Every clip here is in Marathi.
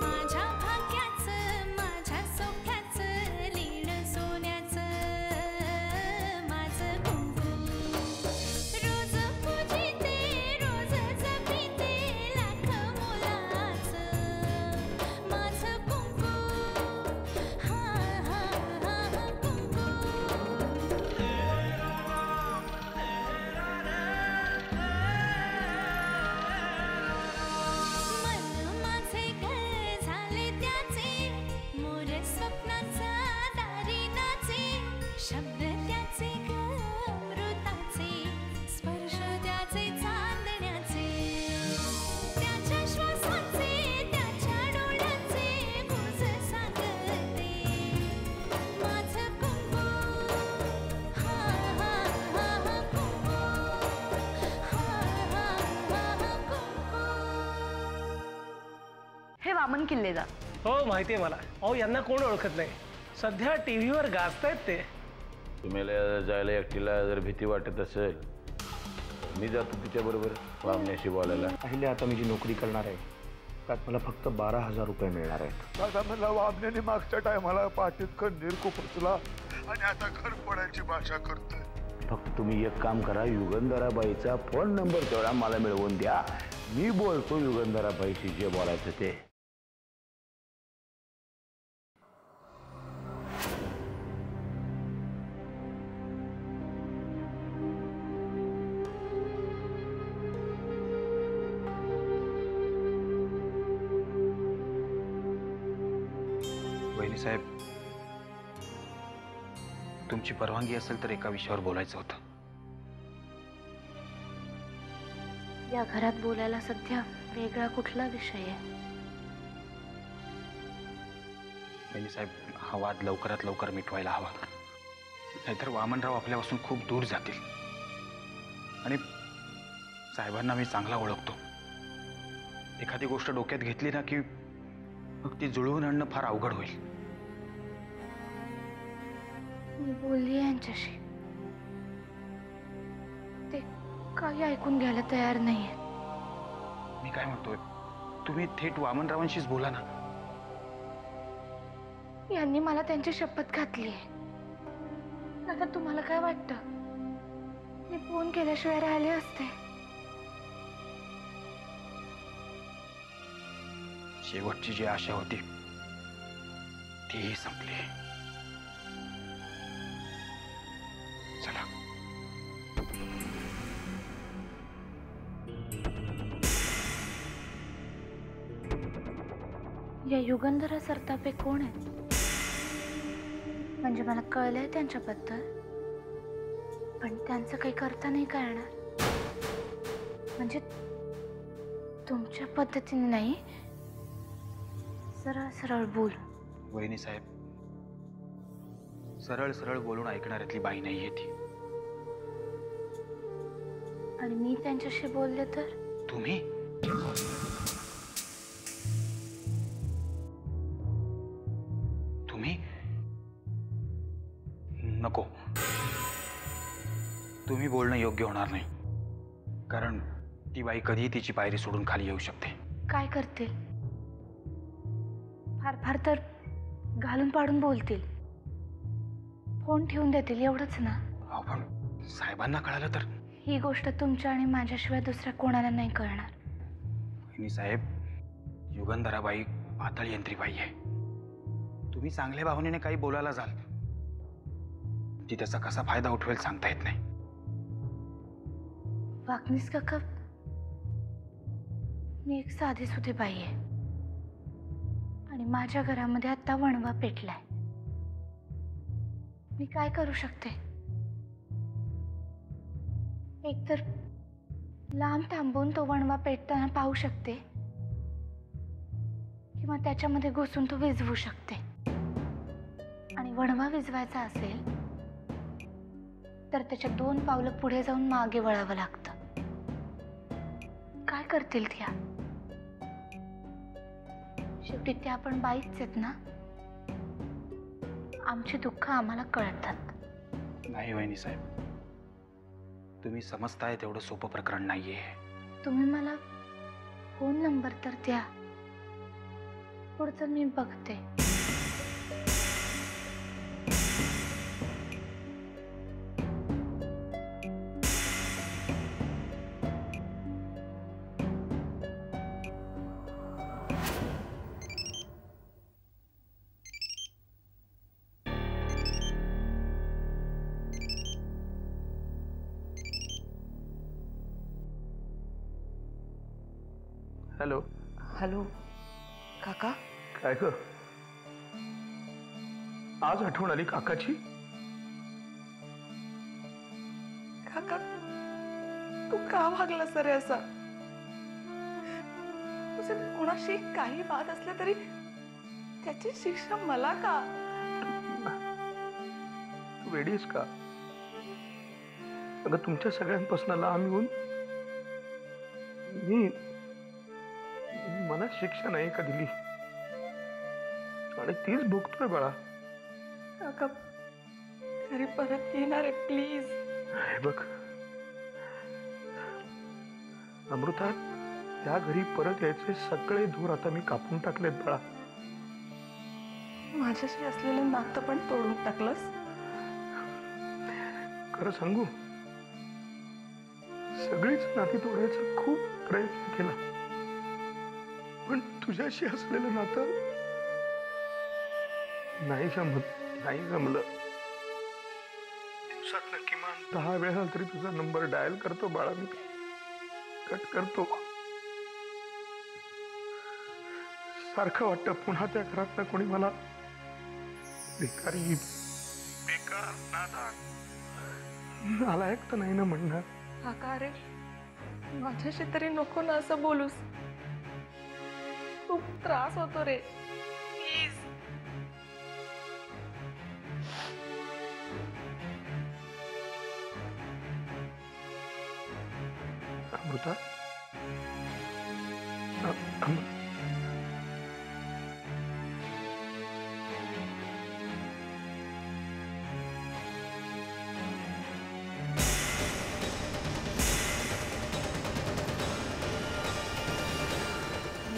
माझ्या भाग्याचं माझ्या सोख्याचं लीण सोन्याचं माझं कुंकू रोज पूजिते रोज जपिते लाख मोलाचं माझं कुंकू हा हा हा कुंकू मन माझे घर झाले त्याचे मोर स्वप्नांचा दारी नाचे शब्द त्याचे अमृताचे स्पर्श त्याचे चांदण्याचे त्याच्या श्वासाचे त्याच्या डोळ्याचे गुज सांगते माझं कुंकू हा हा हा कुंकू हा हा हा कुंकू हे वामन किल्लेदार. हो माहितीये मला. अहो यांना कोण ओळखत नाही. सध्या टीव्हीवर गाजतायत ते. तुम्हाला जायला एकटीला जर भीती वाटत असेल मी जातो तिच्याबरोबर वामण्याशी बोलायला. पहिले आता मी जी नोकरी करणार आहे त्यात मला फक्त 12,000 रुपये मिळणार आहेत. दादा मला वामण्याने मागच्या टायमाला पाठीत खंजीर खुपसला आणि आता घर पडायची भाषा करतोय. फक्त तुम्ही एक काम करा, युगंधराबाईचा फोन नंबर तेवढा मला मिळवून द्या. मी बोलतो युगंधराबाईशी जे बोलायचं ते. वहिनी साहेब, तुमची परवानगी असेल तर एका विषयावर बोलायचं होतं. या घरात बोलायला सध्या वेगळा कुठला विषय आहे? वहिनी साहेब, हा वाद लवकरात लवकर मिटवायला हवा, नाहीतर वामनराव आपल्यापासून खूप दूर जातील. आणि साहेबांना मी चांगला ओळखतो. एखादी गोष्ट डोक्यात घेतली ना की मग ती जुळवून आणणं फार अवघड होईल. मी बोलली यांच्याशी, ते काही ऐकून घ्यायला तयार नाहीये. मी काय म्हणतोय, तुम्ही थेट वामनरावांशीच बोला ना. यांनी मला त्यांची शपथ घातली आहे. आता तुम्हाला काय वाटतं, मी फोन केल्याशिवाय राहिले असते? शेवटची जी आशा होती तीही संपली. चला. या युगंधरा सरतापे कोण आहेत? म्हणजे मला कळलंय त्यांच्याबद्दल, पण त्यांचं काही करता नाही कळणार. म्हणजे तुमच्या पद्धतीने नाही, सरळ सरळ बोल. वहिनी साहेब, सरळ सरळ बोलून ऐकणाऱ्यातली बाई नाहीये ती. आणि मी त्यांच्याशी बोलले तर? तुम्ही तुम्ही नको. तुम्ही बोलणं योग्य होणार नाही, कारण ती बाई कधीही तिची पायरी सोडून खाली येऊ शकते. काय करतील? फार फार तर घालून पाडून बोलतील, फोन ठेवून देतील, एवढंच ना. आपण साहेबांना कळालं तर? ही गोष्ट तुमच्या आणि माझ्याशिवाय दुसऱ्या कोणाला नाही कळणार. वहिनी साहेब, युगंधराबाई पातळ यंत्री बाई आहे. तुम्ही चांगल्या भावनेने काही बोलायला जाल, ती त्याचा कसा फायदा उठवेल सांगता येत नाही. वाकनीस काका, मी एक साधी सुधी बाई आहे आणि माझ्या घरामध्ये आता वणवा पेटलाय. मी काय करू शकते? एकतर लांब थांबून तो वणवा पेटताना पाहू शकते, किंवा त्याच्यामध्ये घुसून तो विझवू शकते. आणि वणवा विझवायचा असेल तर त्याच्या 2 पावलं पुढे जाऊन मागे वळावं लागतं. काय करतील त्या? शेवटी त्या पण बाईच आहेत ना. आमची दुःख आम्हाला कळतात. नाही वहिनी साहेब, तुम्ही समजताय तेवढं सोपं प्रकरण नाहीये. तुम्ही मला फोन नंबर तर द्या. पुढचं मी बघते. हॅलो. हॅलो काका. काय ग, आज आठवण आली काकाची? काका तू का वागला सर असा? तुझे कोणाशी काही वाद असले तरी त्याची शिक्षा मला का? तू वेडीस का? अगं तुमच्या सगळ्यांपासून लांब येऊन मी मला शिक्षा नाही का दिली आणि तीच भोगतोय बाळा. काका घरी परत येणार आहे प्लीज. हे बघ अमृता, त्या घरी परत यायचे सगळे दूर आता मी कापून टाकलेत बाळा. माझ्याशी असलेलं नातं पण तोडून टाकलंस. खरं सांगू, सगळीच नाती तोडायचा खूप प्रयत्न केला, पण तुझ्याशी असलेलं नातं नाही जमलं. दिवसात किमान 10 वेळा तरी तुझा नंबर डायल करतो बाळा मी, कट करतो. सारखं वाटतं पुन्हा त्या घरात कोणी मला बेकार नालायक तर नाही ना म्हणणार. काका रे माझ्याशी तरी नको ना असं बोलूस. खूप त्रास होतो रे प्लीज. अमृता,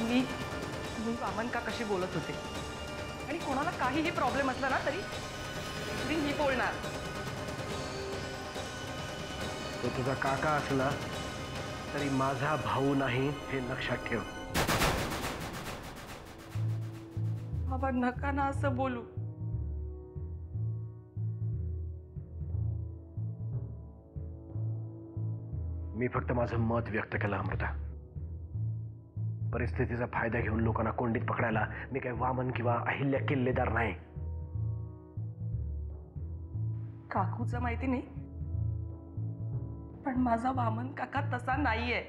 मी वामन का कशी बोलत होते आणि कोणाला काहीही प्रॉब्लेम असला ना तरी मी बोलणार. तो तुझा काका असला तरी माझा भाऊ नाही हे लक्षात ठेव. बाबा नका ना असं बोलू. मी फक्त माझं मत व्यक्त केलं अमृता. परिस्थितीचा फायदा घेऊन लोकांना कोंडीत पकडायला मी काही वामन किंवा अहिल्या किल्लेदार नाही. काकूचं माहिती नाही, पण माझा वामन काका तसा नाहीये.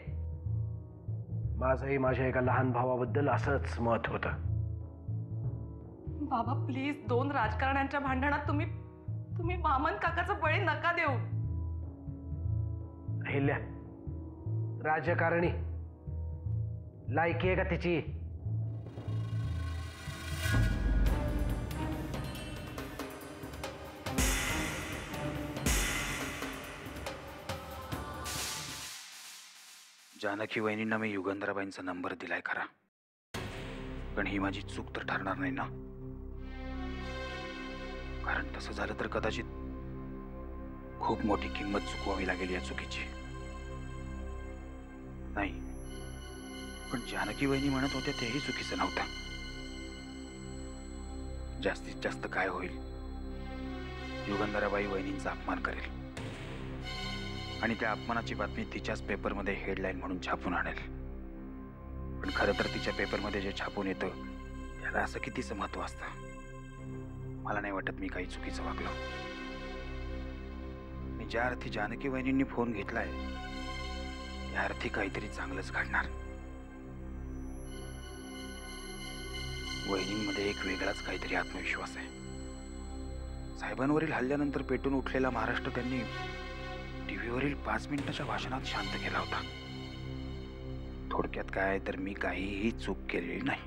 माझंही माझ्या एका लहान भावाबद्दल असंच मत होतं. बाबा प्लीज, 2 राजकारण्यांच्या भांडणात तुम्ही वामन काकाचं बळी नका देऊ. अहिल्या राजकारणी लायकी आहे का तिची? जानकी वहिनींना मी युगंधराबाईंचा नंबर दिलाय खरा, पण ही माझी चूक तर ठरणार नाही ना. कारण तसं झालं तर कदाचित खूप मोठी किंमत चुकवावी लागेल या चुकीची. नाही, पण जानकी वहिनी म्हणत होत्या तेही चुकीचं नव्हतं. जास्तीत जास्त काय होईल, युगंधराबाई वहिनींचा अपमान करेल आणि त्या अपमानाची बातमी तिच्याच पेपरमध्ये हेडलाईन म्हणून छापून आणेल. पण खरं तर तिच्या पेपरमध्ये जे छापून येतं त्याला असं कितीचं महत्व असतं. मला नाही वाटत मी काही चुकीचं वागलो. मी ज्या अर्थी जानकी वहिनींनी फोन घेतलाय त्या अर्थी काहीतरी चांगलंच घडणार. वहिनींमध्ये एक वेगळाच काहीतरी आत्मविश्वास आहे. साहेबांवरील हल्ल्यानंतर पेटून उठलेला महाराष्ट्र त्यांनी टीव्हीवरील 5 मिनिटाच्या भाषणात शांत केला होता. थोडक्यात काय तर मी काहीही चूक केलेली नाही.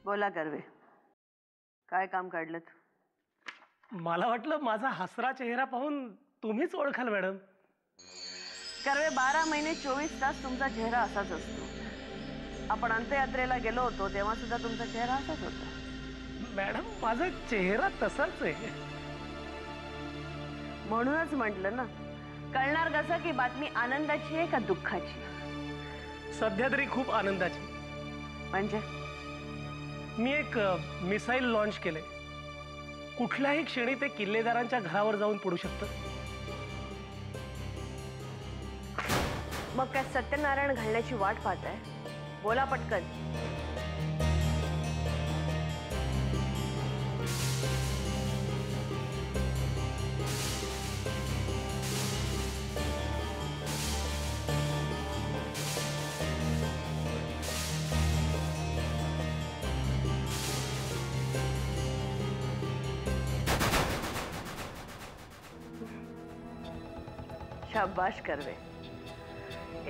बोला गर्वे, काय काम काढलं? मला वाटलं माझा हसरा चेहरा पाहून तुम्हीच ओळखाल मॅडम. कर्वे 12 महिने 24 तास तुमचा चेहरा असाच असतो. आपण अंत्ययात्रेला गेलो होतो तेव्हा सुद्धा तुमचा चेहरा असाच होता. मॅडम माझा चेहरा तसाच आहे. म्हणूनच म्हटलं ना, कळणार कसं की बातमी आनंदाची आहे का दुःखाची? सध्या तरी खूप आनंदाची. म्हणजे मी एक मिसाईल लॉन्च केलंय. कुठल्याही क्षणी ते किल्लेदारांच्या घरावर जाऊन पडू शकतं. मग काय सत्यनारायण घालण्याची वाट पाहताय? बोला पटकन. शाबाश कर्वे,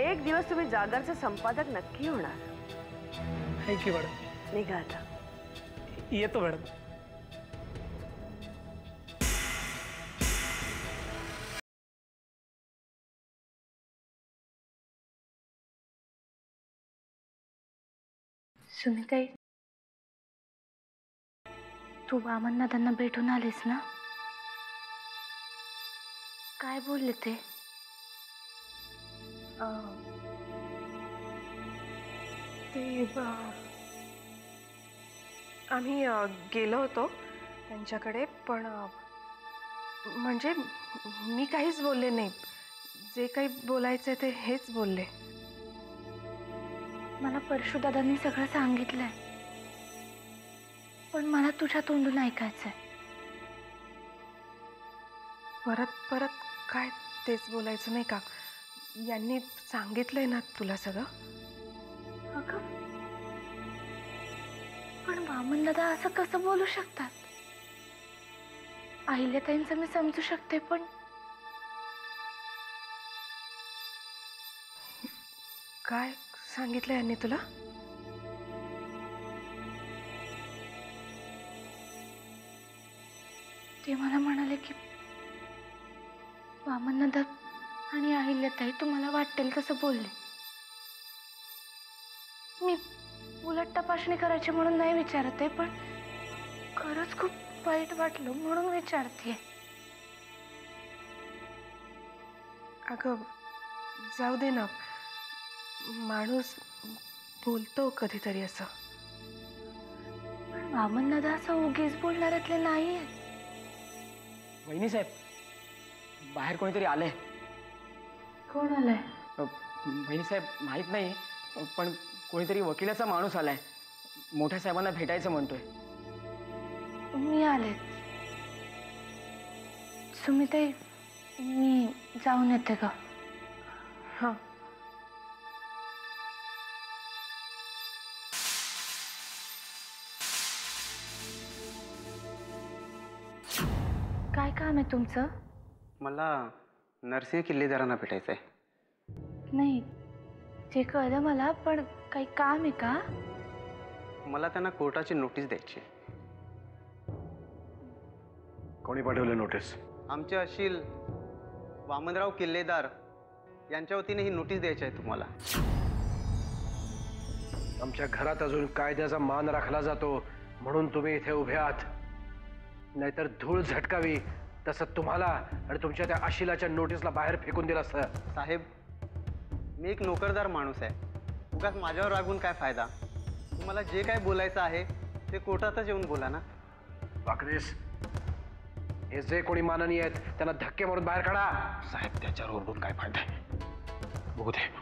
एक दिवस तुम्ही जागरचे संपादक नक्की होणार. Thank you madam. निघा आता. येतो मॅडम. सुनीताई, तू वामनदादांना भेटून आलीस ना? काय बोलले ते? आम्ही गेलो होतो त्यांच्याकडे, पण म्हणजे मी काहीच बोलले नाही. जे काही बोलायचं ते हेच बोलले. मला परशुदादांनी सगळं सांगितलंय, पण मला तुझ्या तोंडून ऐकायचंय. परत परत काय तेच बोलायचं नाही का? यांनी सांगितलंय ना तुला सगळं. अगं, पण वामनदादा असं कसं बोलू शकतात? अहिल्याताईंचं मी समजू शकते, पण काय सांगितलं यांनी तुला? ते मला म्हणाले की वामनदादा आणि अहिल्याताई तुम्हाला वाटेल तसं बोलले. मी उलट तपासणी करायची म्हणून नाही विचारत आहे, पण खरंच खूप वाईट वाटलं म्हणून विचारते. अगं जाऊ दे ना, माणूस बोलतो कधीतरी असं. पण वामनदादा असं उगीच बोलणाऱ्यातले नाही आहेत. वहिनी साहेब, बाहेर कोणीतरी आलंय. कोण आलंय? वहिनी साहेब माहित नाही, पण कोणीतरी वकिलाचा माणूस आलाय. मोठ्या साहेबांना भेटायचं म्हणतोय. मी आले. सुमिताई, मी जाऊन येते का? हां. काय काम आहे तुमचं? मला नरसिंह किल्लेदारांना भेटायचं आहे. नाही, ते कळलं मला, पण काही काम आहे का? मला त्यांना कोर्टाची नोटीस द्यायची. कोणी पाठवली नोटीस? आमचे अशील वामनराव किल्लेदार यांच्या वतीने ही नोटीस द्यायची आहे तुम्हाला. आमच्या घरात अजून कायद्याचा मान राखला जातो म्हणून तुम्ही इथे उभे आहात. नाहीतर धूळ झटकावी तसं तुम्हाला आणि तुमच्या त्या अशिलाच्या नोटीसला बाहेर फेकून दिलं असतं. साहेब, मी एक नोकरदार माणूस आहे. उगाच माझ्यावर रागून काय फायदा? तुम्हाला जे काय बोलायचं आहे ते कोर्टातच येऊन बोला ना. वाकरीस, हे जे कोणी माननीय आहेत त्यांना धक्के मारून बाहेर काढा. साहेब, त्याच्यावर ओरडून काय फायदा आहे? बघू दे.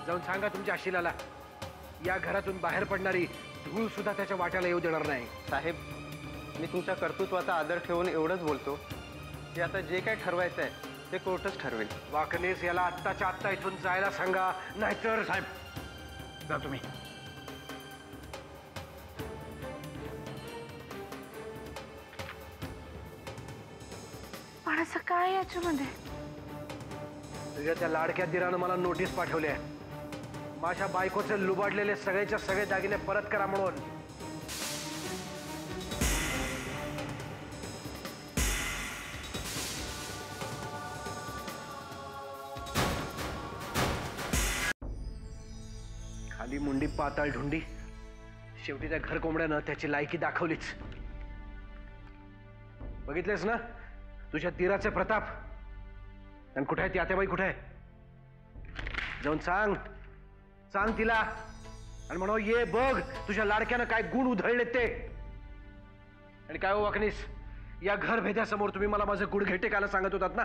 जाऊन सांगा तुमच्या अशिलाला, या घरातून बाहेर पडणारी धूळ सुद्धा त्याच्या वाट्याला येऊ देणार नाही. साहेब, मी तुमच्या कर्तृत्वाचा आदर ठेवून एवढंच बोलतो की आता जे काय ठरवायचं आहे ते कोर्टच ठरवेल. वाकणेस याला आत्ताच्या आत्ता इथून जायला सांगा, नाहीतर साहेब जा तुम्ही. असं काय याच्यामध्ये? तुझ्या त्या लाडक्या दिरानं मला नोटीस पाठवली आहे. माझ्या बायकोचे लुबाडलेले सगळेच्या सगळे दागिने परत करा म्हणून. खाली मुंडी पाताळ ढुंडी. शेवटी त्या घर कोंबड्यानं त्याची लायकी दाखवलीच. बघितलेस ना तुझ्या दिराचे प्रताप. आणि कुठे आहे ती आत्याबाई? कुठे आहे? जाऊन सांग सांग तिला. आणि म्हणो ये बघ तुझ्या लाडक्यानं काय गुण उधळले ते. आणि काय हो वाकणीस, या घर भेद्यासमोर तुम्ही मला माझं गुडघे टेकायला सांगत होतात ना?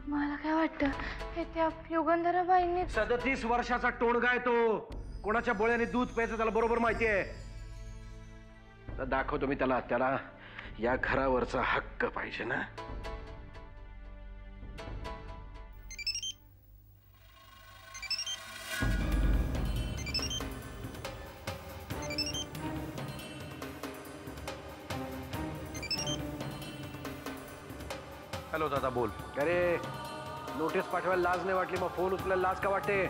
मला काय वाटतं हे त्या युगंधराबाईंनी. 37 वर्षाचा टोणगा आहे तो. कोणाच्या बोळ्याने दूध प्यायचं त्याला बरोबर माहिती आहे. दाखवतो मी त्याला. त्याला या घरावरचा हक्क पाहिजे ना. हॅलो दादा बोल. अरे नोटीस पाठवायला लाज नाही वाटली मग फोन उचलायला लाज का वाटते?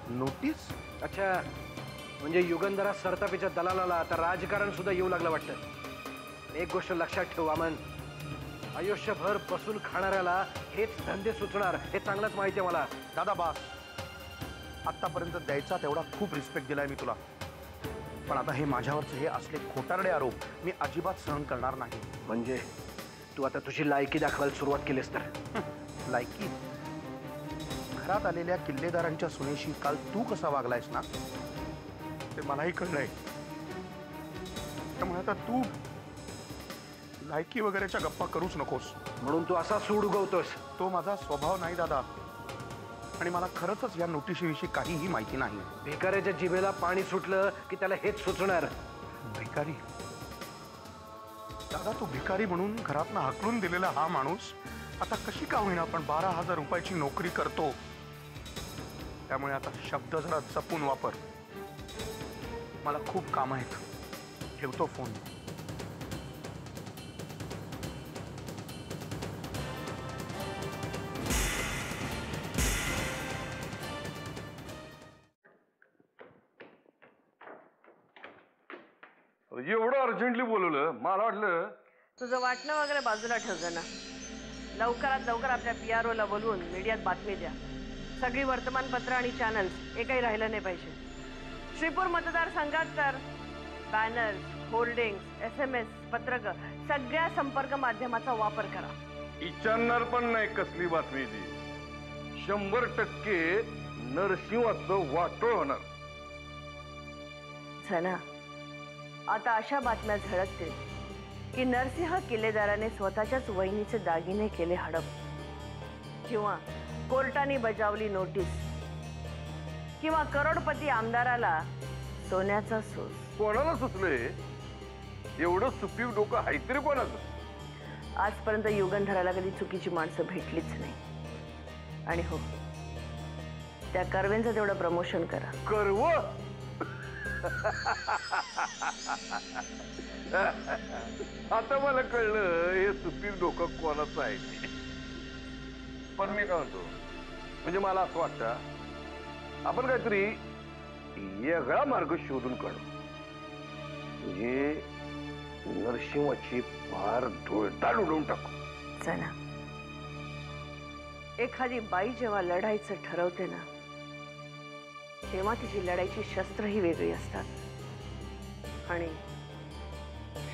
नोटीस? अच्छा, म्हणजे युगंधरा सरतापीच्या दलालाला आता राजकारण सुद्धा येऊ लागलं वाटतं. एक गोष्ट लक्षात ठेव वामन, आयुष्यभर बसून खाणाऱ्याला हेच धंदे सुचणार हे चांगलंच माहिती आहे मला. दादा बास, आतापर्यंत द्यायचा तेवढा खूप रिस्पेक्ट दिलाय मी तुला. पण आता हे माझ्यावरचे हे असले खोटारडे आरोप मी अजिबात सहन करणार नाही. म्हणजे तू आता तुझी लायकी दाखवायला सुरुवात केलीस तर? लायकी? घरात आलेल्या किल्लेदारांच्या सुनेशी काल तू कसा वागलायस ना ते मलाही कळलंय. त्यामुळे आता तू लायकी वगैरेच्या गप्पा करूच नकोस. म्हणून तू असा सूड उगवतोस? तो माझा स्वभाव नाही दादा. आणि मला खरंच या नोटिशीविषयी काहीही माहिती नाही. भिकाऱ्याच्या जिभेला पाणी सुटलं की त्याला हेच सुचणार. भिकारी? दादा तू भिकारी म्हणून घरातनं हाकलून दिलेला हा माणूस आता कशी का होईना पण 12,000 रुपयाची नोकरी करतो. त्यामुळे आता शब्द जरा जपून वापर. मला खूप काम आहेत. ठेवतो फोन. एवढं अर्जंटली बोलवलं, मला वाटलं. तुझं वाटणं वगैरे बाजूला ठेव ना. लवकरात लवकर आपल्या PROला बोलवून मीडियात बातमी द्या. सगळी वर्तमानपत्र आणि चॅनल्स एकही राहिलं नाही पाहिजे. श्रीपूर मतदारसंघात तर बॅनर्स, होर्डिंग्स, SMS, पत्रक सगळ्या संपर्क माध्यमाचा वापर करा. विचारणार पण नाही कसली बातमी ती. 100% नरसिंहाचं वाटोळ होणार. सना, आता अशा बातम्या झळकतील की नरसिंह किल्लेदाराने स्वतःच्याच वहिनीचे दागिने केले हडप, किंवा कोर्टाने बजावली नोटीस, किंवा करोडपती आमदाराला सोन्याचा सूस. कोणाला सुचले? एवढं सुपीव डोकं आहे तरी कोणाचं? आजपर्यंत युगंधराला कधी चुकीची माणसं भेटलीच नाही. आणि हो, त्या कर्वेंचं तेवढं प्रमोशन करा. कर्व? आता मला कळलं हे सुपीव डोकं कोणाचं आहे ते. पण मी काय म्हणतो, म्हणजे मला असं वाटतं आपण काहीतरी वेगळा मार्ग शोधून काढू. म्हणजे नरसिंहाची फार ढोळताल उडवून टाकू. चला, एखादी बाई जेव्हा लढायचं ठरवते ना तेव्हा तिची लढाईची शस्त्रही वेगळी असतात आणि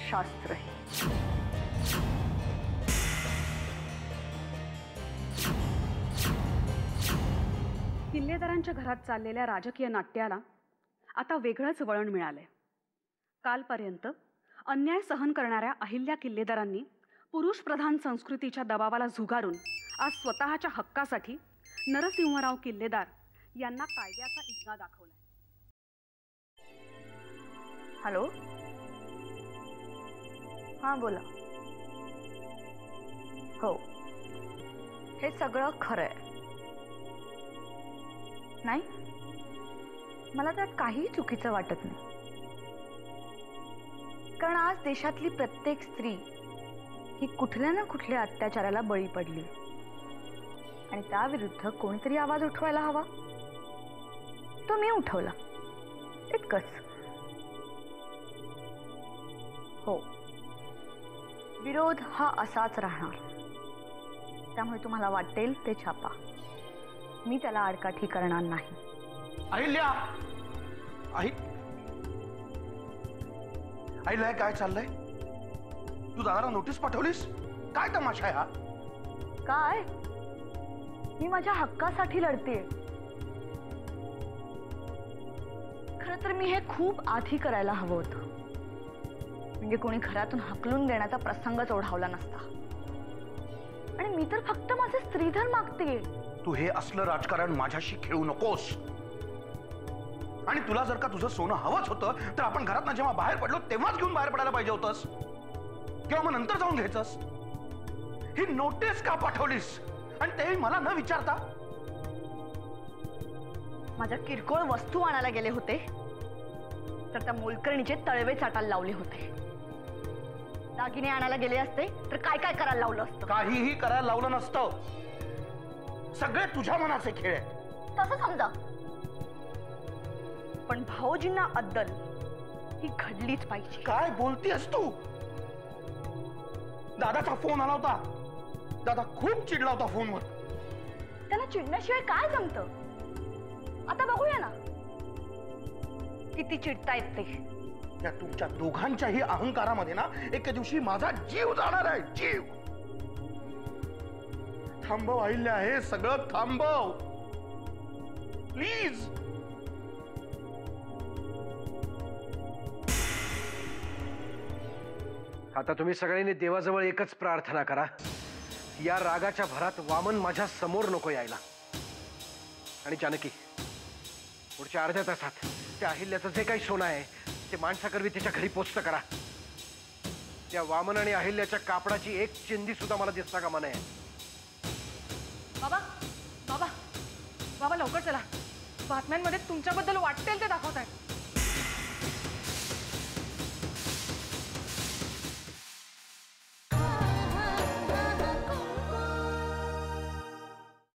शास्त्रही. किल्लेदारांच्या घरात चाललेल्या राजकीय नाट्याला आता वेगळंच वळण मिळालंय. कालपर्यंत अन्याय सहन करणाऱ्या अहिल्या किल्लेदारांनी पुरुषप्रधान संस्कृतीच्या दबावाला झुगारून आज स्वतःच्या हक्कासाठी नरसिंहराव किल्लेदार यांना कायद्याचा इज्जा दाखवलाय. हॅलो, हां बोला. हो, हे सगळं खरं आहे. नाही, मला त्यात काहीही चुकीचं वाटत नाही. कारण आज देशातली प्रत्येक स्त्री ही कुठल्या ना कुठल्या अत्याचाराला बळी पडली आणि त्याविरुद्ध कोणीतरी आवाज उठवायला हवा. तो मी उठवला, इतकंच. हो, विरोध हा असाच राहणार. त्यामुळे तुम्हाला वाटेल ते छापा, मी त्याला आडकाठी करणार नाही. अहिल्या, अहिल्या काय चाललंय? तू दादाला नोटीस पाठवलीस? काय तमाशा आहे हा? काय? मी माझ्या हक्कासाठी लढतेय. खरं तर मी हे खूप आधी करायला हवं होतं. म्हणजे कोणी घरातून हाकलून देण्याचा प्रसंगच ओढावला नसता. आणि मी तर फक्त माझे स्त्रीधन मागतेय. तू हे असलं राजकारण माझ्याशी खेळू नकोस. आणि तुला जर का तुझं सोनं हवंच होतं तर आपण घरात जेव्हा बाहेर पडलो तेव्हाच घेऊन बाहेर पडायला पाहिजे होतंस, किंवा मग नंतर जाऊन घ्यायचंस. ही नोटीस का पाठवलीस आणि तेही मला न विचारता? माझ्या किरकोळ वस्तू आणायला गेले होते तर त्या मोलकर्णीचे तळवे चाटायला लावले होते. दागिने आणायला गेले असते तर काय काय करायला लावलं असतं? काहीही करायला लावलं नसतं. सगळे तुझ्या मनाचे खेळ आहेत. तसं समजा, पण भाऊजींना अद्दल ही घडलीच पाहिजे. काय बोलतीयस तू? दादाचा फोन आला होता. दादा खूप चिडला होता फोनवर. त्याला चिडण्याशिवाय काय जमतं? आता बघूया ना किती चिडतायत ते. या तुमच्या दोघांच्याही अहंकारामध्ये ना एके दिवशी माझा जीव जाणार आहे. जीव. थांबव अहिल्या, हे सगळं थांबव प्लीज. आता तुम्ही सगळ्यांनी देवाजवळ एकच प्रार्थना करा, या रागाच्या भरात वामन माझ्या समोर नको यायला. आणि जानकी, पुढच्या अर्ध्या तासात त्या अहिल्याचं जे काही सोनं आहे ते माणसाकरवी त्याच्या घरी पोचतं करा. त्या वामन आणि अहिल्याच्या कापडाची एक चिंधी सुद्धा मला दिसता कामा नये. बाबा बाबा बाबा लवकर चला, बातम्यांमध्ये तुमच्याबद्दल वाटेल ते दाखवत आहेत.